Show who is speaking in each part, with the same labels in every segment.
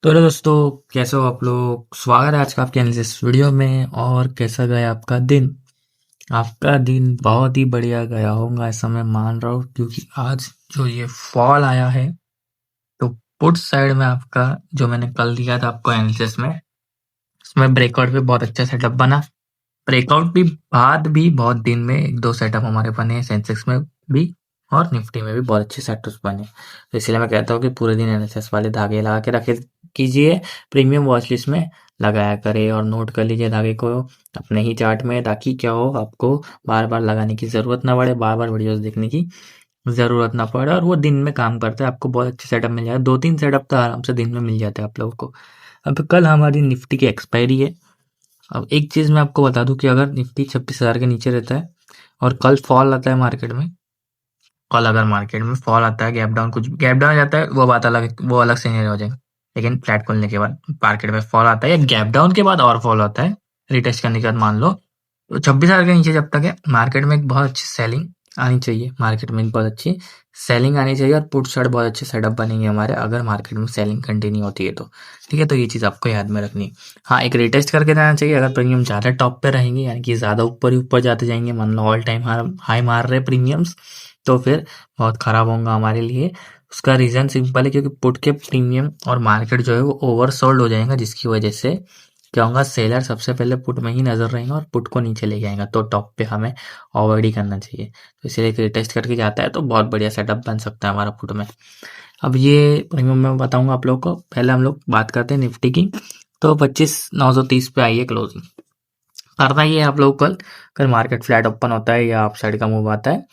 Speaker 1: तो हेलो दोस्तों, कैसे हो आप लोग। स्वागत है आज का आपके इस वीडियो में। और कैसा गया आपका दिन। आपका दिन बहुत ही बढ़िया गया होगा ऐसा मैं मान रहा हूँ, क्योंकि आज जो ये फॉल आया है तो पुट साइड में आपका जो मैंने कल दिया था आपको एनालिसिस में, उसमें ब्रेकआउट पे बहुत अच्छा सेटअप बना। ब्रेकआउट भी बाद भी बहुत दिन में एक दो सेटअप हमारे बने, सेंसेक्स में भी और निफ्टी में भी बहुत अच्छे सेटअप्स बने। तो इसलिए मैं कहता हूँ कि पूरे दिन एनालिसिस वाले धागे लगा के रखे कीजिए, प्रीमियम वॉच लिस्ट में लगाया करे और नोट कर लीजिए धागे को अपने ही चार्ट में, ताकि क्या हो, आपको बार बार लगाने की जरूरत ना पड़े, बार बार वीडियोस देखने की जरूरत ना पड़े, और वो दिन में काम करता है, आपको बहुत अच्छे सेटअप मिल जाए। दो तीन सेटअप तो आराम से दिन में मिल जाते हैं आप लोगों को। अब कल हमारी निफ्टी की एक्सपायरी है। अब एक चीज मैं आपको बता दूं कि अगर निफ्टी 26,000 के नीचे रहता है और कल फॉल आता है मार्केट में, कल अगर मार्केट में फॉल आता है, गैप डाउन, कुछ गैप डाउन जाता है, वो बात अलग, वो अलग सिनेरियो हो जाएगा। लेकिन फ्लैट खोलने के बाद मार्केट में फॉल आता है या गैप डाउन के बाद और फॉल आता है, रिटेस्ट करने के बाद मान लो, तो 26,000 के नीचे जब तक है, मार्केट में एक बहुत अच्छी सेलिंग आनी चाहिए। मार्केट में एक बहुत अच्छी सेलिंग आनी चाहिए और पुट साइड बहुत अच्छे सेटअप बनेंगे हमारे, अगर मार्केट में सेलिंग कंटिन्यू होती है तो। ठीक है, तो ये चीज़ आपको याद में रखनी है। हाँ, एक रिटेस्ट करके जाना चाहिए अगर प्रीमियम ज़्यादा टॉप पे रहेंगे, यानी कि ज़्यादा ऊपर ही ऊपर जाते जाएंगे, मान लो ऑल टाइम हाई मार रहे प्रीमियम्स, तो फिर बहुत खराब होगा हमारे लिए। उसका रीज़न सिंपल है, क्योंकि पुट के प्रीमियम और मार्केट जो है वो ओवरसोल्ड हो जाएगा, जिसकी वजह से क्या होगा, सेलर सबसे पहले पुट में ही नजर रहेगा और पुट को नीचे ले जाएगा, तो टॉप पे हमें अवॉइड ही करना चाहिए। तो इसलिए फिर टेस्ट करके जाता है तो बहुत बढ़िया सेटअप बन सकता है हमारा पुट में। अब ये प्रीमियम में बताऊंगा आप लोगों को, पहले हम लोग बात करते हैं निफ्टी की। तो 25,930 पे आई है क्लोजिंग। करना ये है आप लोग, कल कल मार्केट फ्लैट ओपन होता है या अप साइड का मूव आता है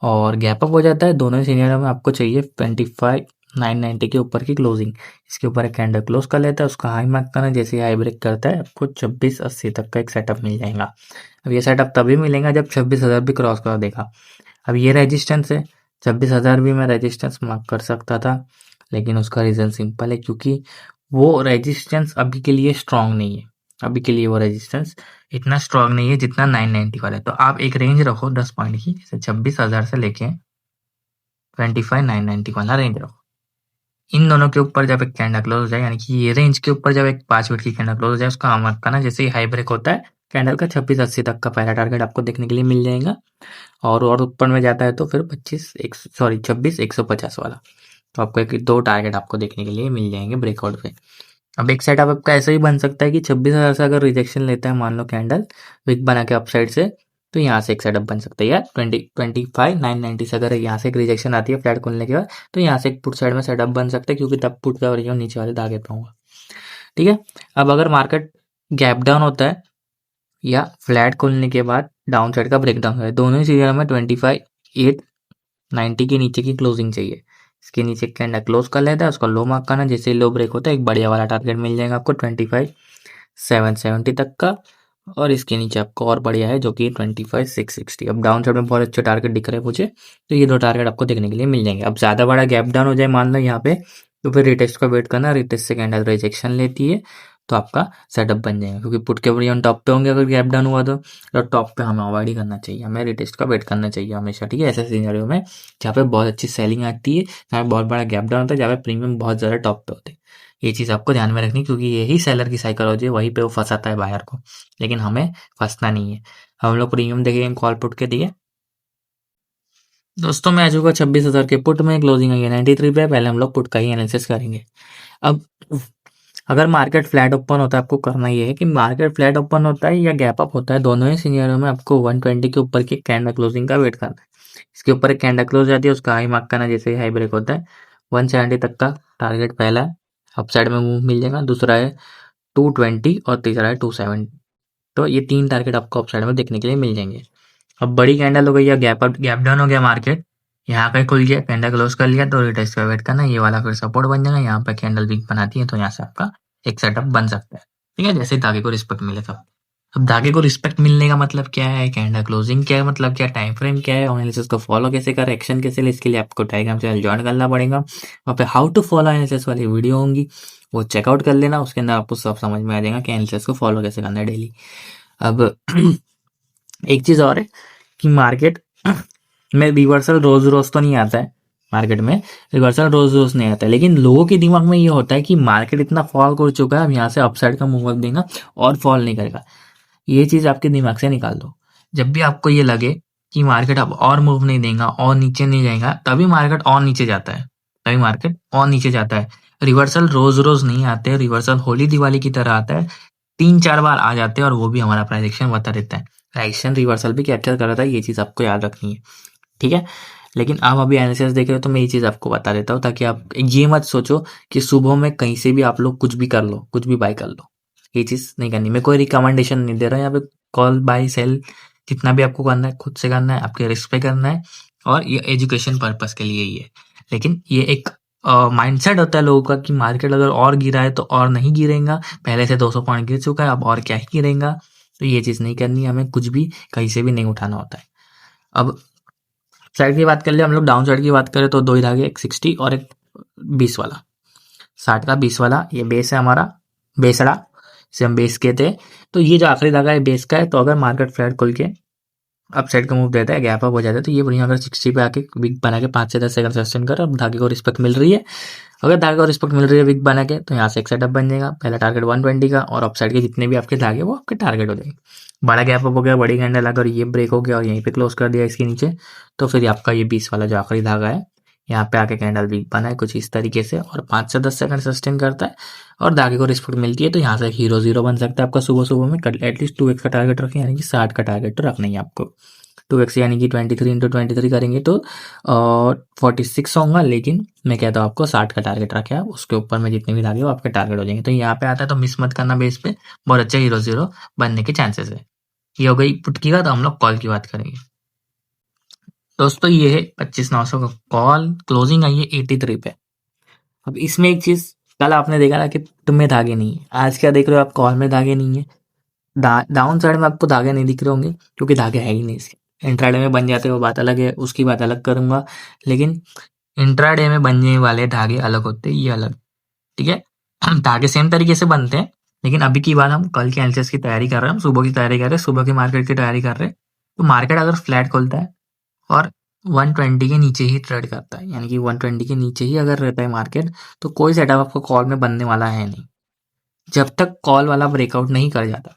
Speaker 1: और गैप अप हो जाता है, दोनों ही सिनेरियो में आपको चाहिए 25,990 के ऊपर की क्लोजिंग। इसके ऊपर एक कैंडल क्लोज कर लेता है, उसका हाई मार्क करना, जैसे ही हाई ब्रेक करता है आपको 2680 तक का एक सेटअप मिल जाएगा। अब ये सेटअप तभी मिलेगा जब 26,000 भी क्रॉस कर देगा। अब ये रेजिस्टेंस है, 26,000 भी मैं रेजिस्टेंस मार्क कर सकता था, लेकिन उसका रीज़न सिंपल है, क्योंकि वो रेजिस्टेंस अभी के लिए स्ट्रांग नहीं है। अभी के लिए वो रेजिस्टेंस इतना स्ट्रांग नहीं है जितना 990 वाला है। तो आप एक रेंज रखो 10 पॉइंट की, जैसे 26,000 से लेके 25,990 वाला रेंज रखो। इन दोनों के ऊपर जब एक कैंडल क्लोज हो जाए, यानी कि ये रेंज के ऊपर जब एक 5 मिनट की कैंडल क्लोज हो जाए, उसका मार्क करना, जैसे ही हाई ब्रेक होता है कैंडल का 2680 तक का पहला टारगेट आपको देखने के लिए मिल जाएगा। और ऊपर में जाता है तो फिर 26,150 वाला। तो आपको एक दो टारगेट आपको देखने के लिए मिल जाएंगे ब्रेकआउट पे। अब एक सेटअप आपका ऐसा ही बन सकता है कि 26,000 से अगर रिजेक्शन लेता है, मान लो कैंडल विक बना के अपसाइड से, तो यहाँ से एक सेटअप बन सकता है, या 25,990 से अगर यहाँ से एक रिजेक्शन आती है फ्लैट खोलने के बाद, तो यहाँ से एक पुट साइड में सेटअप बन सकता है, क्योंकि तब पुट का ओरिजिन नीचे वाले धागे पे होगा। ठीक है। अब अगर मार्केट गैप डाउन होता है या फ्लैट खोलने के बाद डाउन साइड का ब्रेक डाउन है, दोनों ही सीरियल में 25,890 के नीचे की क्लोजिंग चाहिए। इसके नीचे कैंडल क्लोज कर लेता है, उसका लो मार्क करना, जैसे लो ब्रेक होता है एक बढ़िया वाला टारगेट मिल जाएगा आपको 25,770 तक का। और इसके नीचे आपको और बढ़िया है जो कि 25,660। अब डाउन साइड में बहुत अच्छे टारगेट दिख रहे हैं मुझे, तो ये दो टारगेट आपको देखने के लिए मिल जाएंगे। अब ज़्यादा बड़ा गैप डाउन हो जाए मान लो यहाँ पे, तो फिर रिटेस्ट का वेट करना, रिटेस्ट से कैंडल रिजेक्शन लेती है तो आपका सेटअप बन जाएगा, क्योंकि पुट के बढ़िया टॉप पे होंगे अगर गैप डाउन हुआ तो टॉप पे हमें अवॉइड ही करना चाहिए, हमें रिटेस्ट का वेट करना चाहिए हमेशा। ठीक है, ऐसे सिनेरियो में जहाँ पे बहुत अच्छी सेलिंग आती है, जहाँ पे बहुत बड़ा गैप डाउन होता है, जहाँ पे प्रीमियम बहुत ज़्यादा टॉप पे होते हैं, ये चीज़ आपको ध्यान में रखनी, क्योंकि यही सेलर की साइकोलॉजी है, वहीं पे वो फंसाता है बायर को, लेकिन हमें फंसना नहीं है। हम लोग प्रीमियम देखेंगे कॉल पुट के दिए दोस्तों, मैं आ चुका 26,000 के पुट में, क्लोजिंग आई है 93 पे। पहले हम लोग पुट का ही एनालिसिस करेंगे। अब अगर मार्केट फ्लैट ओपन होता है, आपको करना ये है कि मार्केट फ्लैट ओपन होता है या गैप अप होता है, दोनों ही सिनेरियो में आपको 120 के ऊपर की कैंडल क्लोजिंग का वेट करना है। इसके ऊपर एक कैंडल क्लोज जाती है, उसका हाई मार्क करना, जैसे ही हाई ब्रेक होता है 170 तक का टारगेट पहला है, अप साइड में मूव मिल जाएगा, दूसरा है 220 और तीसरा है 270। तो ये तीन टारगेट आपको अप साइड में देखने के लिए मिल जाएंगे। अब बड़ी कैंडल हो गई या गैप डाउन हो गया मार्केट, यहाँ पे खुल गया, कैंडल क्लोज कर लिया, तो रिटेस्ट का वेट करना, ये वाला फिर सपोर्ट बन जाएगा, यहाँ पे कैंडल वीक बनाती है, तो यहाँ से आपका एक सेटअप बन सकता है। ठीक है, जैसे धागे को रिस्पेक्ट मिले तब। अब धागे को रिस्पेक्ट मिलने का मतलब क्या है, कैंडल क्लोजिंग क्या है, मतलब क्या टाइम फ्रेम क्या है, एनालिसिस को फॉलो कैसे करें, एक्शन कैसे ले, इसके लिए आपको टेलीग्राम चैनल ज्वाइन करना पड़ेगा। वहाँ पे हाउ टू फॉलो एनालिसिस वाली वीडियो होंगी, वो चेकआउट कर लेना, उसके अंदर आपको सब समझ में आ जाएगा कि एनालिसिस को फॉलो कैसे करना है डेली। अब एक चीज और है कि मार्केट में रिवर्सल रोज रोज तो नहीं आता है। मार्केट में रिवर्सल रोज रोज नहीं आता है, लेकिन लोगों के दिमाग में ये होता है कि मार्केट इतना फॉल कर चुका है, अब यहाँ से अपसाइड का मूवमेंट देगा और फॉल नहीं करेगा। ये चीज आपके दिमाग से निकाल दो। जब भी आपको ये लगे कि मार्केट अब और मूव नहीं देगा और नीचे नहीं जाएगा, तभी मार्केट और नीचे जाता है, तभी मार्केट और नीचे जाता है। रिवर्सल रोज रोज नहीं आते, रिवर्सल होली दिवाली की तरह आता है, 3-4 बार आ जाते हैं और वो भी हमारा प्राइस बता देता है। प्राइस रिवर्सल भी कैप्चर कर रहा था, ये चीज आपको याद रखनी है, ठीक है। लेकिन आप अभी एनालिसिस देख रहे हो तो मैं ये चीज आपको बता देता हूँ, ताकि आप ये मत सोचो कि सुबह में कहीं से भी आप लोग कुछ भी कर लो, कुछ भी बाय कर लो। ये चीज नहीं करनी। मैं कोई रिकमेंडेशन नहीं दे रहा यहाँ पे। कॉल बाय सेल जितना भी आपको करना है खुद से करना है, आपके रिस्क पे करना है, और ये एजुकेशन पर्पस के लिए ही है। लेकिन ये एक माइंडसेट होता है लोगों का कि मार्केट अगर और गिरा है तो और नहीं गिरेगा, पहले से 200 पॉइंट गिर चुका है, अब और क्या ही गिरेगा। तो ये चीज नहीं करनी है हमें, कुछ भी कहीं से भी नहीं उठाना होता है। अब साइड की बात कर ले, हम लोग डाउन साइड की बात करें तो दो ही धागे, एक 60 और एक 20 वाला। 60 का 20 वाला ये बेस है हमारा, बेसड़ा इसे हम बेस कहते हैं। तो ये जो आखिरी धागा है बेस का है। तो अगर मार्केट फ्लैट खुल के अप साइड का मूव देता है, गैप अप हो जाता है, तो ये बढ़िया अगर 60 पे आके विक बना के 5 से 10 सेकंड सस्टेन कर, अब धागे को रिस्पेक्ट मिल रही है। अगर धागे को रिस्पेक्ट मिल रही है विक बना के, तो यहाँ से एक सेटअप बन जाएगा। पहला टारगेट 120 का, और अपसाइड के जितने भी आपके धागे वो आपके टारगेट हो जाएंगे। बड़ा गैप अप हो गया, बड़ी कैंडल अगर ये ब्रेक हो गया और यहीं पे क्लोज कर दिया इसके नीचे, तो फिर आपका ये 20 वाला जो आखिरी धागा है, यहाँ पे आके कैंडल वीक बना है कुछ इस तरीके से, और 5 से 10 सेकंड सस्टेन करता है और धागे को रिस्पेक्ट मिलती है, तो यहाँ से हीरो जीरो बन सकता है आपका सुबह सुबह में। एटलीस्ट 2x का टारगेट रखें, यानी कि 60 का टारगेट तो रखना ही है आपको। 2x यानी कि 23 इंटू 23 करेंगे तो 46 होगा, लेकिन मैं कहता हूँ आपको 60 का टारगेट रखे आप, उसके ऊपर में जितने भी धागे वो आपके टारगेट हो जाएंगे। तो यहाँ पे आता है तो मिस मत करना बेस पे, बहुत अच्छे हीरो जीरो बनने के चांसेस है। ये हो गई पुट की बात। हम लोग कॉल की बात करेंगे दोस्तों। ये है 25,900 का कॉल, क्लोजिंग आई है 83 पे। अब इसमें एक चीज, कल आपने देखा ना कि तुम्हें धागे नहीं है, आज क्या देख रहे हो आप, कॉल में धागे नहीं है। डाउन साइड में आपको धागे नहीं दिख रहे होंगे क्योंकि धागे है ही नहीं इसके। इंट्राडे में बन जाते हैं वो बात अलग है, उसकी बात अलग करूंगा। लेकिन इंट्राडे में बनने वाले धागे अलग होते हैं, ये अलग, ठीक है। धागे सेम तरीके से बनते हैं, लेकिन अभी की बात हम कल के एनालिसिस की तैयारी कर रहे हैं, हम सुबह की तैयारी कर रहे हैं, सुबह की मार्केट की तैयारी कर रहे हैं। तो मार्केट अगर फ्लैट खुलता है और 120 के नीचे ही ट्रेड करता है, यानी कि 120 के नीचे ही अगर रहता है मार्केट, तो कोई सेटअप आपको कॉल में बनने वाला है नहीं, जब तक कॉल वाला ब्रेकआउट नहीं कर जाता।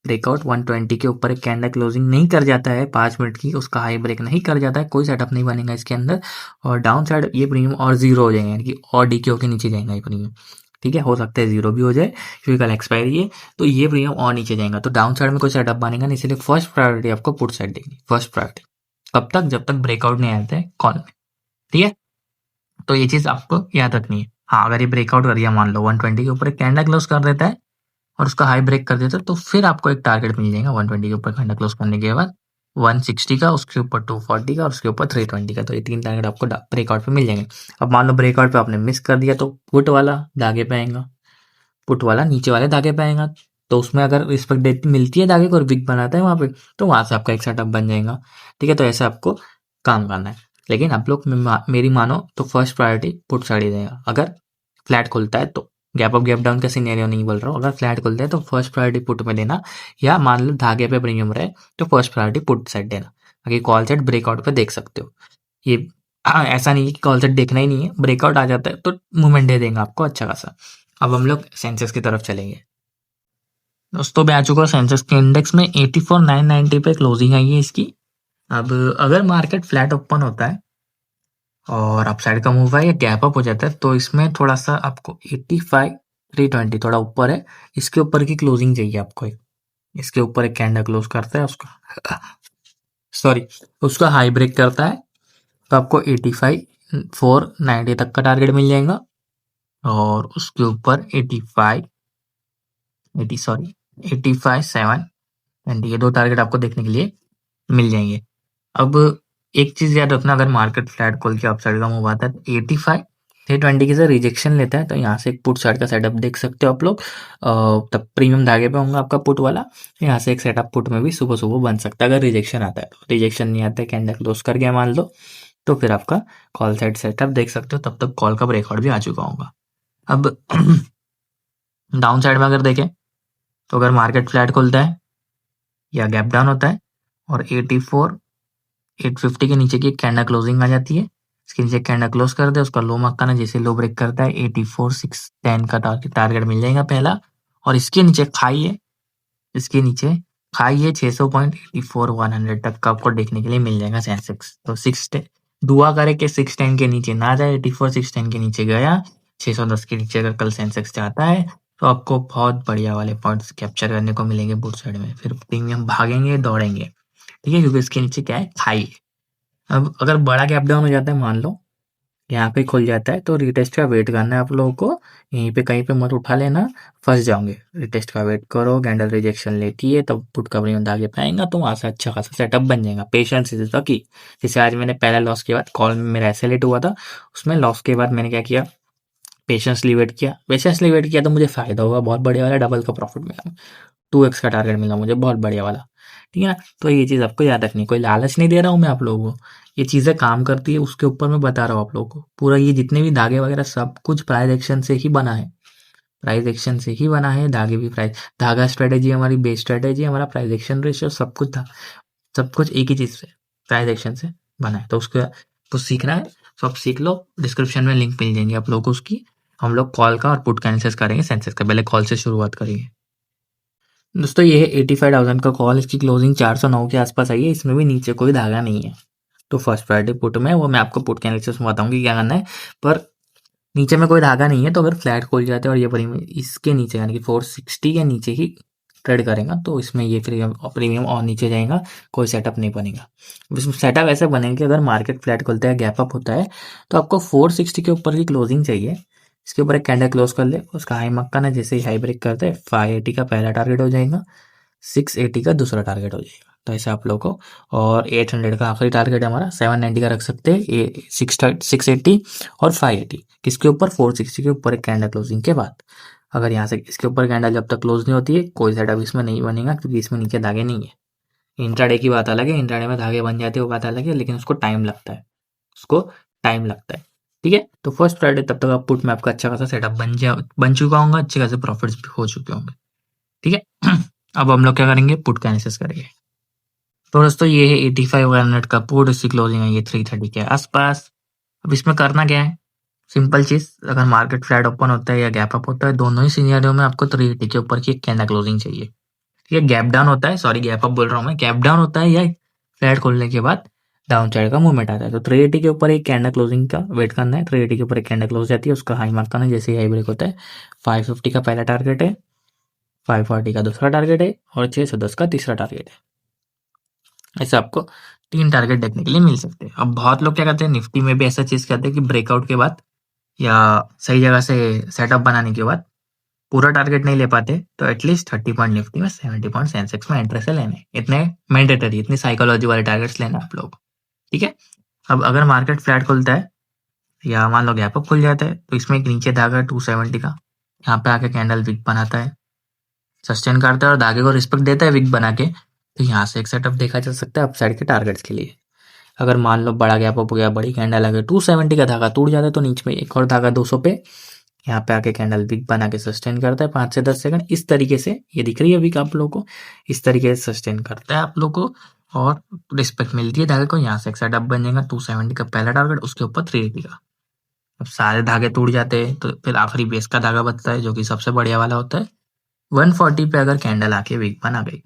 Speaker 1: ब्रेकआउट 120 के ऊपर एक कैंडल क्लोजिंग नहीं कर जाता है 5 मिनट की, उसका हाई ब्रेक नहीं कर जाता है, कोई सेटअप नहीं बनेगा इसके अंदर। और डाउन साइड ये प्रीमियम और जीरो हो जाएंगे, यानी कि और डीके के नीचे जाएगा ये प्रीमियम, ठीक है। हो सकता है जीरो भी हो जाए क्योंकि कल एक्सपायरी है, तो ये प्रीमियम और नीचे जाएगा। तो डाउन साइड में कोई सेटअप बनेगा नहीं, इसलिए फर्स्ट प्रायोरिटी आपको पुट साइड देगी, फर्स्ट प्रायोरिटी। कब तक, जब तक ब्रेकआउट नहीं आता है कॉल में, ठीक है। तो ये चीज आपको याद रखनी है। हाँ, अगर ये ब्रेकआउट कर दिया, मान लो 120 के ऊपर एक कैंडल क्लोज कर देता है और उसका हाई ब्रेक कर देता है, तो फिर आपको एक टारगेट मिल जाएगा 120 के ऊपर कैंडल क्लोज करने के बाद 160 का, उसके ऊपर 240 का और उसके ऊपर 320 का। तो ये 3 टारगेट आपको ब्रेकआउट पे मिल जाएंगे। अब मान लो ब्रेकआउट पे आपने मिस कर दिया, तो पुट वाला धागे पे आएगा, पुट वाला नीचे वाले धागे पे आएगा, तो उसमें अगर रिस्पेक्ट मिलती है धागे को और विक बनाता है वहां पे, तो वहां से आपका एक सेटअप बन जाएगा, ठीक है। तो ऐसे आपको काम करना है। लेकिन आप लोग मेरी मानो तो फर्स्ट प्रायोरिटी पुट साइड ही देगा। अगर फ्लैट खुलता है तो, गैप अप गैप डाउन का सिनेरियो नहीं बोल रहा हूँ, अगर फ्लैट खुलता है तो फर्स्ट प्रायोरिटी पुट में देना, या मान लो धागे पे प्रीमियम रहे तो फर्स्ट प्रायोरिटी पुट साइड देना, ताकि कॉल सेट ब्रेकआउट पे देख सकते हो। ये ऐसा नहीं है कि कॉल सेट देखना ही नहीं है, ब्रेकआउट आ जाता है तो मूवमेंट दे देंगे आपको अच्छा खासा। अब हम लोग सेंसेक्स की तरफ चलेंगे दोस्तों। मैं आ चुका हूँ सेंसेक्स के इंडेक्स में, 84,990 पे क्लोजिंग आई है इसकी। अब अगर मार्केट फ्लैट ओपन होता है और अपसाइड का मूव है या गैप अप हो जाता है, तो इसमें थोड़ा सा आपको 85,320 थोड़ा ऊपर है, इसके ऊपर की क्लोजिंग चाहिए आपको। इसके ऊपर एक कैंडल क्लोज करता है उसका सॉरी उसका हाई ब्रेक करता है, तो आपको 85,490 तक का टारगेट मिल जाएगा। और उसके ऊपर 85,720, ये दो टारगेट आपको देखने के लिए मिल जाएंगे। अब एक चीज याद रखना, अगर मार्केट फ्लैट खोल के अपसाइड का मूव आता है तो 85,320 की से रिजेक्शन लेता है, तो यहाँ से एक पुट साइड का सेटअप देख सकते हो आप लोग। तब प्रीमियम धागे पे होगा आपका पुट वाला, यहाँ से एक सेटअप पुट में भी सुबह सुबह बन सकता है अगर रिजेक्शन आता है। तो रिजेक्शन नहीं आता है, कैंडल क्लोज कर गया मान लो, तो फिर आपका कॉल साइड सेटअप देख सकते हो, तब तक कॉल का ब्रेकआउट भी आ चुका होगा। अब डाउन साइड में अगर देखें तो अगर मार्केट फ्लैट खुलता है या गैप डाउन होता है और 84,850 के नीचे की कैंडल क्लोजिंग आ जाती है, इसके नीचे कैंडल क्लोज कर दे, उसका लो मक्का ना जैसे लो ब्रेक करता है 84,610 का टारगेट मिल जाएगा पहला। और इसके नीचे खाई है, इसके नीचे खाई है 600.84 100 तक का आपको देखने के लिए मिल जाएगा सेंसेक्स। तो दुआ करे कि 610 के नीचे ना जाए, 84,610 के नीचे गया, 610 के नीचे अगर कल सेंसेक्स जाता है तो आपको बहुत बढ़िया वाले पॉइंट्स कैप्चर करने को मिलेंगे बुट साइड में। फिर प्रीमियम भागेंगे दौड़ेंगे, ठीक है, क्योंकि इसके नीचे क्या है, खाई है। अब अगर बड़ा गैप डाउन हो जाता है, मान लो यहाँ पे खुल जाता है, तो रिटेस्ट का वेट करना है आप लोगों को। यहीं पे कहीं पे मत उठा लेना, फंस जाओगे। रिटेस्ट का वेट करो, कैंडल रिजेक्शन लेती है तब पुट का प्रीमियम आगे पाएगा, तो वहां से अच्छा खासा सेटअप बन जाएगा। Patience is the key. जैसे आज मैंने पहला लॉस के बाद कॉल में मेरा ऐसे लेट हुआ था, उसमें लॉस के बाद मैंने क्या किया, पेशेंसली वेट किया तो मुझे फायदा हुआ, बहुत बढ़िया वाला डबल का प्रॉफिट मिला, 2x का टारगेट मिला मुझे, बहुत बढ़िया वाला। ठीक है ना, तो ये चीज आपको याद रखनी है। कोई लालच नहीं दे रहा हूँ मैं आप लोगों को, ये चीजें काम करती है उसके ऊपर मैं बता रहा हूँ आप लोगों को। पूरा ये जितने भी धागे वगैरह सब कुछ प्राइस एक्शन से ही बना है, प्राइस एक्शन से ही बना है। धागे भी प्राइस, धागा स्ट्रेटेजी हमारी बेस स्ट्रेटेजी, हमारा प्राइस एक्शन रेशियो सब कुछ था, सब कुछ एक ही चीज से, प्राइस एक्शन से बना है। तो उसको कुछ सीखना है तो आप सीख लो, डिस्क्रिप्शन में लिंक मिल जाएंगे आप लोगों को उसकी। हम लोग कॉल का और पुट का एनालिसिस करेंगे, सेंसेस का पहले कॉल से शुरुआत करेंगे। दोस्तों ये है 85,000 का कॉल, इसकी क्लोजिंग 409 के आसपास आई है, इसमें भी नीचे कोई धागा नहीं है। तो फर्स्ट प्रायोरिटी पुट में, वो मैं आपको पुट के एनालिसिस में बताऊंगी क्या करना है, पर नीचे में कोई धागा नहीं है। तो अगर फ्लैट खोल जाते हैं और ये प्रीमियम इसके नीचे यानी कि 460 के नीचे ही ट्रेड करेगा, तो इसमें ये प्रीमियम और नीचे जाएगा, कोई सेटअप नहीं बनेगा। इसमें सेटअप ऐसे बनेगा कि अगर मार्केट फ्लैट खोलता है, गैप अप होता है, तो आपको 460 के ऊपर की क्लोजिंग चाहिए। इसके ऊपर एक कैंडल क्लोज कर ले, उसका हाई मक्का ना जैसे ही हाई ब्रेक करते हैं 580 का पहला टारगेट हो जाएगा, 680 का दूसरा टारगेट हो जाएगा। तो ऐसे आप लोग को, और 800 का आखिरी टारगेट है हमारा, 790 का रख सकते हैं, 680 और 580 किसके ऊपर, 460 के ऊपर एक कैंडल क्लोजिंग के बाद। अगर यहाँ से इसके ऊपर कैंडल जब तक क्लोज नहीं होती है, कोई सेटअप इसमें नहीं बनेगा, क्योंकि इसमें नीचे धागे नहीं है। इंट्राडे की बात अलग है, इंट्राडे में धागे बन जाते हैं वो बात अलग है, लेकिन उसको टाइम लगता है, उसको टाइम लगता है। ठीक है, तो फर्स्ट फ्राइडे तब तक आप पुट में आपका अच्छा खासा सेटअप बन चुका होगा, अच्छे खासे प्रॉफिट्स भी हो चुके होंगे। ठीक है अब हम लोग क्या करेंगे, पुट का एनालिसिस करेंगे। तो दोस्तों ये है 85,100 का पुट, इसकी क्लोजिंग है ये 330 के आसपास। अब इसमें करना क्या है, सिंपल चीज, अगर मार्केट फ्लैट ओपन होता है या गैप अप होता है, दोनों ही सिनेरियो में आपको 380 के ऊपर की एक कैंडल क्लोजिंग चाहिए। ठीक है, गैप डाउन होता है, सॉरी गैप अप बोल रहा हूँ मैं, गैप डाउन होता है या फ्लैट खोलने के बाद डाउन साइड का मूवमेंट आता है, तो 380 के ऊपर एक कैंडल क्लोजिंग का वेट करना है। 380 के ऊपर एक कैंडल क्लोज जाती है, उसका हाई मार्क करना है, जैसे ही हाई ब्रेक होता है 550 का पहला टारगेट है, 540 का दूसरा टारगेट है, और 610 का तीसरा टारगेट है। ऐसे आपको 3 टारगेट देखने के लिए मिल सकते हैं। अब बहुत लोग क्या करते हैं, निफ्टी में भी ऐसा चीज करते हैं कि ब्रेकआउट के बाद या सही जगह से सेटअप बनाने के बाद पूरा टारगेट नहीं ले पाते, तो एटलीस्ट 30 पॉइंट निफ्टी में, 70 पॉइंट सेंसेक्स में एंट्री से लेने, इतने मैंडेटरी, इतनी साइकोलॉजी वाले टारगेट्स लेना आप लोग। ठीक है, अब अगर मार्केट फ्लैट खुलता है या मान लो गैप अप खुल जाता है, तो इसमें एक नीचे धागा 270 का, यहाँ पे आके कैंडल विक बनाता है, सस्टेन करता है और धागे को रिस्पेक्ट देता है विक बना के, तो यहाँ से एक सेटअप देखा जा सकता है अपसाइड के टारगेट्स के लिए। अगर मान लो बड़ा गैप अप हो गया, बड़ी कैंडल आ गई, 270 का धागा टूट जाता है, तो नीचे में एक और धागा 200 पे यहाँ पे आके कैंडल विक बना के सस्टेन करता है 5 से 10 सेकंड। इस तरीके से, ये दिख रही है विक आप लोगों को, इस तरीके से सस्टेन करता है आप लोगों को और रिस्पेक्ट मिलती है धागे को। यहाँ से एक सेटअप बन जाएगा 270 का पहला टारगेट, उसके ऊपर 380 का। अब सारे धागे टूट जाते हैं तो फिर आखिरी बेस का धागा बचता है, जो कि सबसे बढ़िया वाला होता है। 140 पे अगर कैंडल आके विक बना गई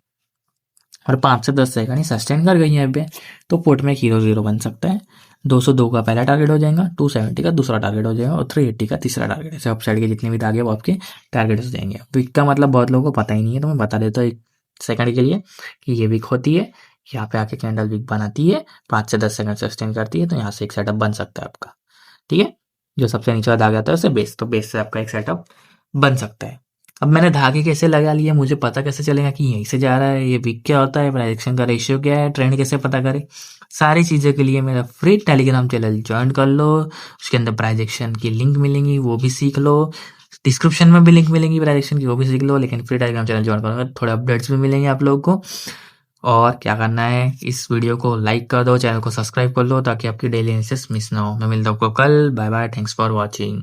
Speaker 1: और 5 से 10 सेकंड ही सस्टेन कर गई यहाँ पे, तो पुट में 0-0 बन सकता है। 202 का पहला टारगेट हो जाएगा, 270 का दूसरा टारगेट हो जाएगा और 380 का तीसरा टारगेट। ऐसे अपसाइड के जितने भी धागे वो आपके टारगेट हो जाएंगे। विक का मतलब बहुत लोगों को पता ही नहीं है, तो मैं बता देता हूँ एक सेकंड के लिए कि ये विक होती है, यहाँ पे आके कैंडल विक बनाती है, 5 से 10 सेकंड सस्टेन करती है, तो यहाँ से एक सेटअप बन सकता है आपका। ठीक है, जो सबसे नीचे धागा आता है उसे बेस, तो बेस से आपका एक सेटअप बन सकता है। अब मैंने धागे कैसे लगा लिए, मुझे पता कैसे चलेगा कि यहीं से जा रहा है, ये विक क्या होता है, प्राइस का रेशियो क्या है, ट्रेंड कैसे पता करें, सारी चीज़ें के लिए मेरा फ्री टेलीग्राम चैनल ज्वाइन कर लो। उसके अंदर प्राइजेक्शन की लिंक मिलेंगी, वो भी सीख लो। डिस्क्रिप्शन में भी लिंक मिलेंगी प्राइजेक्शन की, वो भी सीख लो। लेकिन फ्री टेलीग्राम चैनल ज्वाइन करोगे थोड़े अपडेट्स भी मिलेंगे आप लोगों को। और क्या करना है, इस वीडियो को लाइक कर दो, चैनल को सब्सक्राइब कर लो, ताकि आपकी डेली एनालिसिस मिस ना हो। मैं मिलता हूँ आपको कल, bye bye, thanks for watching.